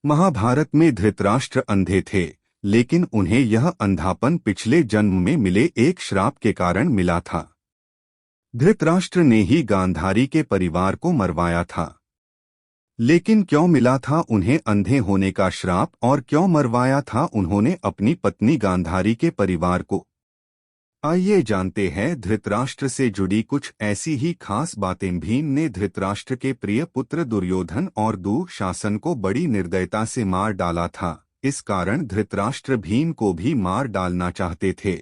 महाभारत में धृतराष्ट्र अंधे थे, लेकिन उन्हें यह अंधापन पिछले जन्म में मिले एक श्राप के कारण मिला था। धृतराष्ट्र ने ही गांधारी के परिवार को मरवाया था। लेकिन क्यों मिला था उन्हें अंधे होने का श्राप और क्यों मरवाया था उन्होंने अपनी पत्नी गांधारी के परिवार को? आइए जानते हैं धृतराष्ट्र से जुड़ी कुछ ऐसी ही खास बातें। भीम ने धृतराष्ट्र के प्रिय पुत्र दुर्योधन और दुःशासन को बड़ी निर्दयता से मार डाला था। इस कारण धृतराष्ट्र भीम को भी मार डालना चाहते थे।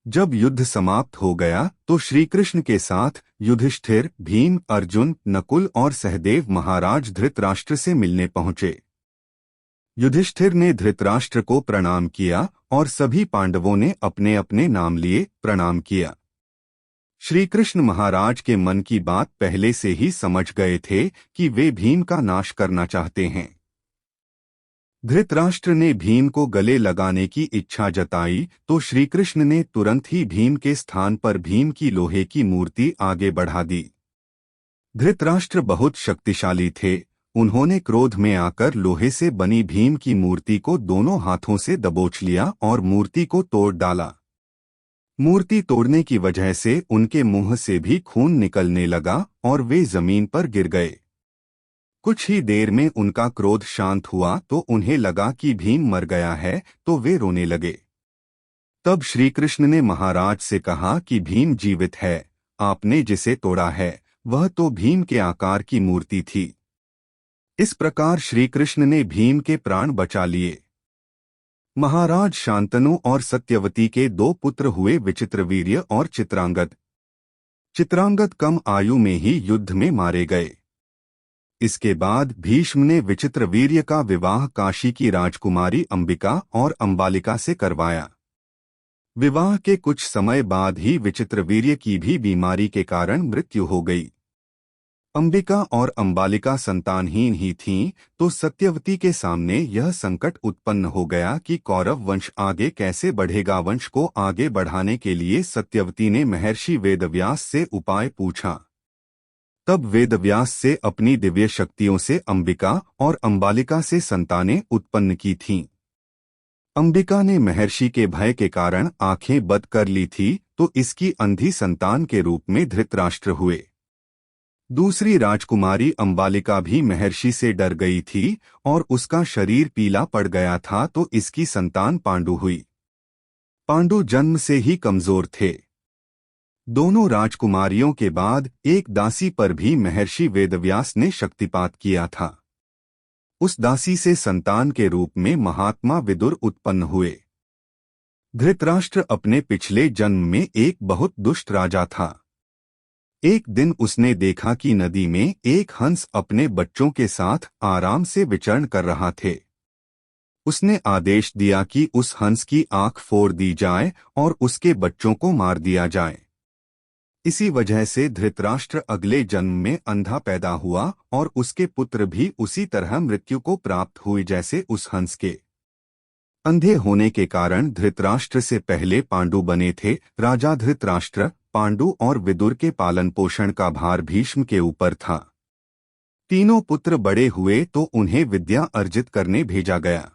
जब युद्ध समाप्त हो गया तो श्रीकृष्ण के साथ युधिष्ठिर, भीम, अर्जुन, नकुल और सहदेव महाराज धृतराष्ट्र से मिलने पहुंचे। युधिष्ठिर ने धृतराष्ट्र को प्रणाम किया और सभी पांडवों ने अपने अपने नाम लिए प्रणाम किया। श्रीकृष्ण महाराज के मन की बात पहले से ही समझ गए थे कि वे भीम का नाश करना चाहते हैं। धृतराष्ट्र ने भीम को गले लगाने की इच्छा जताई तो श्रीकृष्ण ने तुरंत ही भीम के स्थान पर भीम की लोहे की मूर्ति आगे बढ़ा दी। धृतराष्ट्र बहुत शक्तिशाली थे। उन्होंने क्रोध में आकर लोहे से बनी भीम की मूर्ति को दोनों हाथों से दबोच लिया और मूर्ति को तोड़ डाला। मूर्ति तोड़ने की वजह से उनके मुंह से भी खून निकलने लगा और वे जमीन पर गिर गए। कुछ ही देर में उनका क्रोध शांत हुआ तो उन्हें लगा कि भीम मर गया है, तो वे रोने लगे। तब श्रीकृष्ण ने महाराज से कहा कि भीम जीवित है। आपने जिसे तोड़ा है वह तो भीम के आकार की मूर्ति थी। इस प्रकार श्रीकृष्ण ने भीम के प्राण बचा लिए। महाराज शांतनु और सत्यवती के दो पुत्र हुए, विचित्रवीर्य और चित्रांगद। चित्रांगद कम आयु में ही युद्ध में मारे गए। इसके बाद भीष्म ने विचित्रवीर्य का विवाह काशी की राजकुमारी अंबिका और अंबालिका से करवाया। विवाह के कुछ समय बाद ही विचित्रवीर्य की भी बीमारी के कारण मृत्यु हो गई। अंबिका और अंबालिका संतानहीन ही थीं, तो सत्यवती के सामने यह संकट उत्पन्न हो गया कि कौरव वंश आगे कैसे बढ़ेगा। वंश को आगे बढ़ाने के लिए सत्यवती ने महर्षि वेदव्यास से उपाय पूछा। तब वेदव्यास से अपनी दिव्य शक्तियों से अंबिका और अंबालिका से संतानें उत्पन्न की थीं। अंबिका ने महर्षि के भय के कारण आंखें बंद कर ली थी, तो इसकी अंधी संतान के रूप में धृतराष्ट्र हुए। दूसरी राजकुमारी अंबालिका भी महर्षि से डर गई थी और उसका शरीर पीला पड़ गया था, तो इसकी संतान पांडु हुई। पांडु जन्म से ही कमजोर थे। दोनों राजकुमारियों के बाद एक दासी पर भी महर्षि वेदव्यास ने शक्तिपात किया था। उस दासी से संतान के रूप में महात्मा विदुर उत्पन्न हुए। धृतराष्ट्र अपने पिछले जन्म में एक बहुत दुष्ट राजा था। एक दिन उसने देखा कि नदी में एक हंस अपने बच्चों के साथ आराम से विचरण कर रहा थे। उसने आदेश दिया कि उस हंस की आंख फोड़ दी जाए और उसके बच्चों को मार दिया जाए। इसी वजह से धृतराष्ट्र अगले जन्म में अंधा पैदा हुआ और उसके पुत्र भी उसी तरह मृत्यु को प्राप्त हुए जैसे उस हंस के। अंधे होने के कारण धृतराष्ट्र से पहले पांडु बने थे। राजा धृतराष्ट्र, पांडु और विदुर के पालन पोषण का भार भीष्म के ऊपर था। तीनों पुत्र बड़े हुए तो उन्हें विद्या अर्जित करने भेजा गया।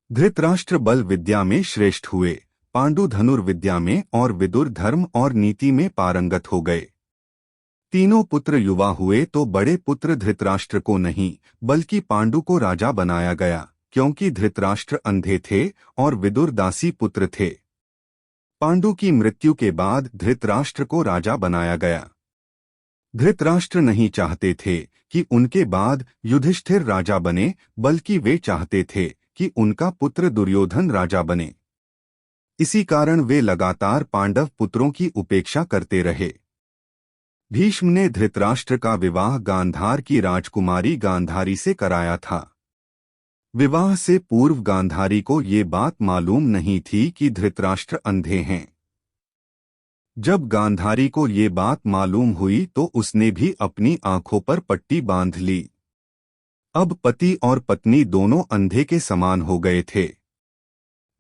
धृतराष्ट्र बल विद्या में श्रेष्ठ हुए, पांडु धनुर्विद्या में और विदुर धर्म और नीति में पारंगत हो गए। तीनों पुत्र युवा हुए तो बड़े पुत्र धृतराष्ट्र को नहीं बल्कि पांडु को राजा बनाया गया, क्योंकि धृतराष्ट्र अंधे थे और विदुर दासी पुत्र थे। पांडु की मृत्यु के बाद धृतराष्ट्र को राजा बनाया गया। धृतराष्ट्र नहीं चाहते थे कि उनके बाद युधिष्ठिर राजा बने, बल्कि वे चाहते थे कि उनका पुत्र दुर्योधन राजा बने। इसी कारण वे लगातार पांडव पुत्रों की उपेक्षा करते रहे। भीष्म ने धृतराष्ट्र का विवाह गांधार की राजकुमारी गांधारी से कराया था। विवाह से पूर्व गांधारी को ये बात मालूम नहीं थी कि धृतराष्ट्र अंधे हैं। जब गांधारी को ये बात मालूम हुई तो उसने भी अपनी आंखों पर पट्टी बांध ली। अब पति और पत्नी दोनों अंधे के समान हो गए थे।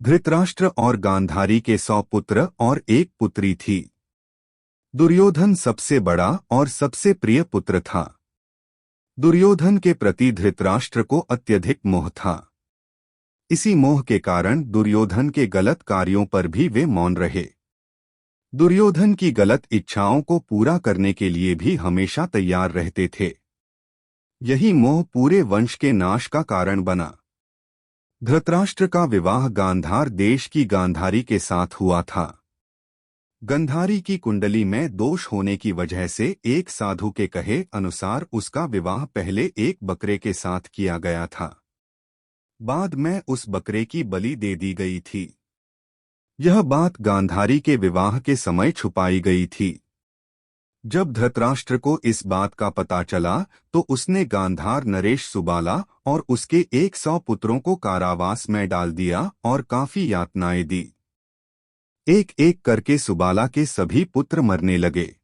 धृतराष्ट्र और गांधारी के 100 पुत्र और एक पुत्री थी। दुर्योधन सबसे बड़ा और सबसे प्रिय पुत्र था। दुर्योधन के प्रति धृतराष्ट्र को अत्यधिक मोह था। इसी मोह के कारण दुर्योधन के गलत कार्यों पर भी वे मौन रहे। दुर्योधन की गलत इच्छाओं को पूरा करने के लिए भी हमेशा तैयार रहते थे। यही मोह पूरे वंश के नाश का कारण बना। धृतराष्ट्र का विवाह गांधार देश की गांधारी के साथ हुआ था। गंधारी की कुंडली में दोष होने की वजह से एक साधु के कहे अनुसार उसका विवाह पहले एक बकरे के साथ किया गया था। बाद में उस बकरे की बलि दे दी गई थी। यह बात गांधारी के विवाह के समय छुपाई गई थी। जब धृतराष्ट्र को इस बात का पता चला तो उसने गांधार नरेश सुबाला और उसके 100 पुत्रों को कारावास में डाल दिया और काफी यातनाएं दी। एक एक करके सुबाला के सभी पुत्र मरने लगे।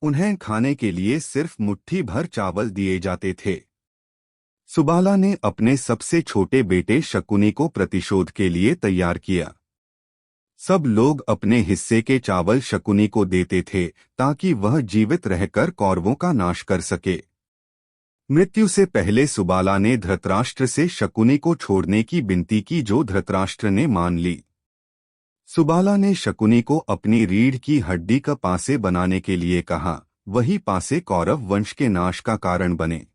उन्हें खाने के लिए सिर्फ मुट्ठी भर चावल दिए जाते थे। सुबाला ने अपने सबसे छोटे बेटे शकुनी को प्रतिशोध के लिए तैयार किया। सब लोग अपने हिस्से के चावल शकुनी को देते थे ताकि वह जीवित रहकर कौरवों का नाश कर सके। मृत्यु से पहले सुबाला ने धृतराष्ट्र से शकुनी को छोड़ने की विनती की, जो धृतराष्ट्र ने मान ली। सुबाला ने शकुनी को अपनी रीढ़ की हड्डी का पासे बनाने के लिए कहा, वही पासे कौरव वंश के नाश का कारण बने।